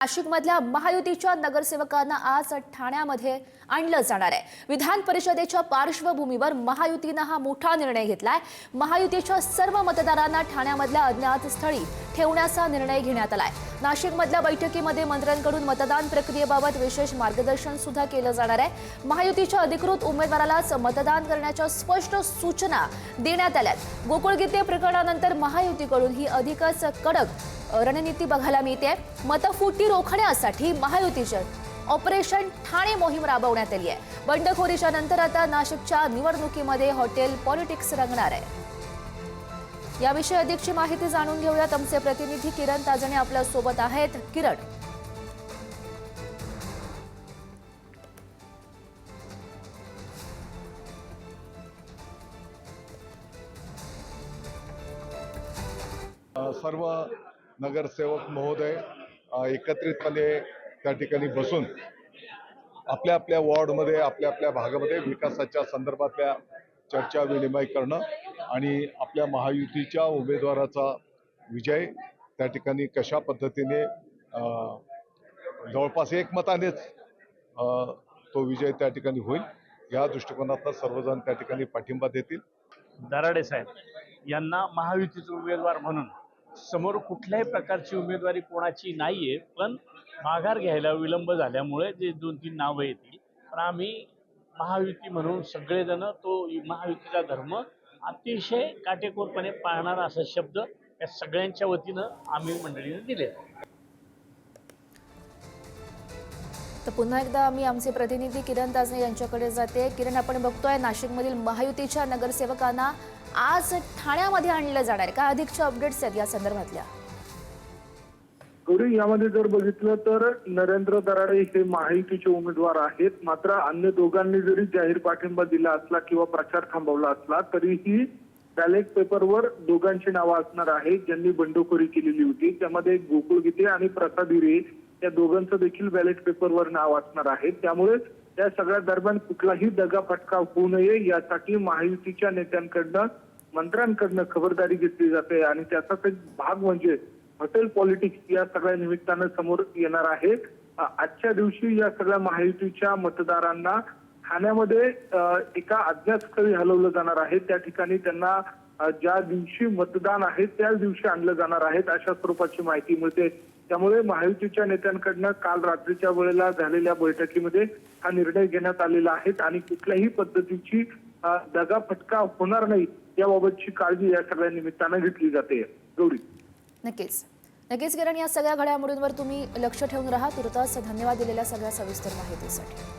नाशिकमधल्या महायुतीच्या नगरसेवकांना आज ठाण्यामध्ये आणलं जाणार आहे। विधान परिषदेच्या पार्श्वभूमीवर महायुतीने हा मोठा निर्णय घेतलाय। महायुतीच्या सर्व मतदारांना ठाण्यामधल्या अज्ञात स्थळी ठेवण्याचा निर्णय घेण्यात आलाय। नाशिकमधल्या बैठकीमध्ये मंत्र्यांकडून मतदान प्रक्रियेबाबत विशेष मार्गदर्शन सुद्धा केलं जाणार आहे। महायुतीच्या अधिकृत उमेदवारालाच मतदान करण्याच्या स्पष्ट सूचना देण्यात आल्यात। गोकुळ गीते प्रकरणानंतर महायुतीकडून ही अधिकच कडक रणनीती बघायला मिळते। मतफुटी रोखण्यासाठी महायुतीचे ऑपरेशन ठाणे मोहीम राबवण्यात आली आहे। बंडखोरीच्या नंतर आता नाशिकच्या निवडणुकीमध्ये हॉटेल पॉलिटिक्स रंगणार आहे। याविषयी अधिकची माहिती जाणून घेऊयात। आमचे प्रतिनिधी किरण ताजणे आपल्या सोबत आहेत। किरण, सर्व नगरसेवक महोदय एकत्रितपणे त्या ठिकाणी बसून आपल्या आपल्या वॉर्डमध्ये आपल्या आपल्या भागामध्ये विकासाच्या संदर्भातल्या चर्चा विनिमय करणं आणि आपल्या महायुतीच्या उमेदवाराचा विजय त्या ठिकाणी कशा पद्धतीने जवळपास एकमतानेच तो विजय त्या ठिकाणी होईल या दृष्टिकोनातून सर्वजण त्या ठिकाणी पाठिंबा देतील। दराडे साहेब यांना महायुतीचे उमेदवार म्हणून समोर कुठल्याही प्रकारची उमेदवारी कोणाची नाहीये, पण माघार घ्यायला विलंब झाल्यामुळे जे 2-3 नावं येतील, पण आम्ही महायुती म्हणून सगळेजण तो महायुतीचा धर्म अतिशय काटेकोरपणे पाळणार असा शब्द या सगळ्यांच्या वतीनं आम्ही मंडळीने दिले। तर पुन्हा एकदा मी आमचे प्रतिनिधी किरण ताजणे यांच्याकडे जाते। किरण, आपण बघतोय नाशिकमधील महायुतीच्या नगरसेवकांना आज ठाण्यामध्ये आणलं जाणार आहे। काय अधिकच्या अपडेट्स आहेत या संदर्भातल्या? गौरी, यामध्ये जर बघितलं तर नरेंद्र दराडे हे महायुतीचे उमेदवार आहेत, मात्र अन्य दोघांनी जरी जाहीर पाठिंबा दिला असला किंवा प्रचार थांबवला असला तरीही बॅलेट पेपरवर दोघांची नावं असणार आहेत ज्यांनी बंडखोरी केलेली होती। त्यामध्ये गोकुळ गीते आणि प्रसाद हिरे या दोघांचं देखील बॅलेट पेपरवर नाव असणार आहे। त्यामुळे या सगळ्या दरम्यान कुठलाही दगाफटका होऊ नये यासाठी महायुतीच्या नेत्यांकडनं मंत्र्यांकडनं खबरदारी घेतली जाते आणि त्याचाच एक भाग म्हणजे हॉटेल पॉलिटिक्स या सगळ्या निमित्तानं समोर येणार आहे। आजच्या दिवशी या सगळ्या महायुतीच्या मतदारांना ठाण्यामध्ये एका अज्ञात स्थळी हलवलं जाणार आहे। त्या ठिकाणी त्यांना ज्या दिवशी मतदान आहे त्याच दिवशी आणलं जाणार आहे अशा स्वरूपाची माहिती मिळते। त्यामुळे महायुतीच्या नेत्यांकडनं काल रात्रीच्या वेळेला झालेल्या बैठकीमध्ये हा निर्णय घेण्यात आलेला आहे आणि कुठल्याही पद्धतीची दगाफटका होणार नाही याबाबतची काळजी या सगळ्या निमित्तानं घेतली जाते। गौरी, नक्कीच किरण, या सगळ्या घडामोडींवर तुम्ही लक्ष ठेवून राहा। तुर्तास धन्यवाद दिलेल्या सगळ्या सविस्तर माहितीसाठी।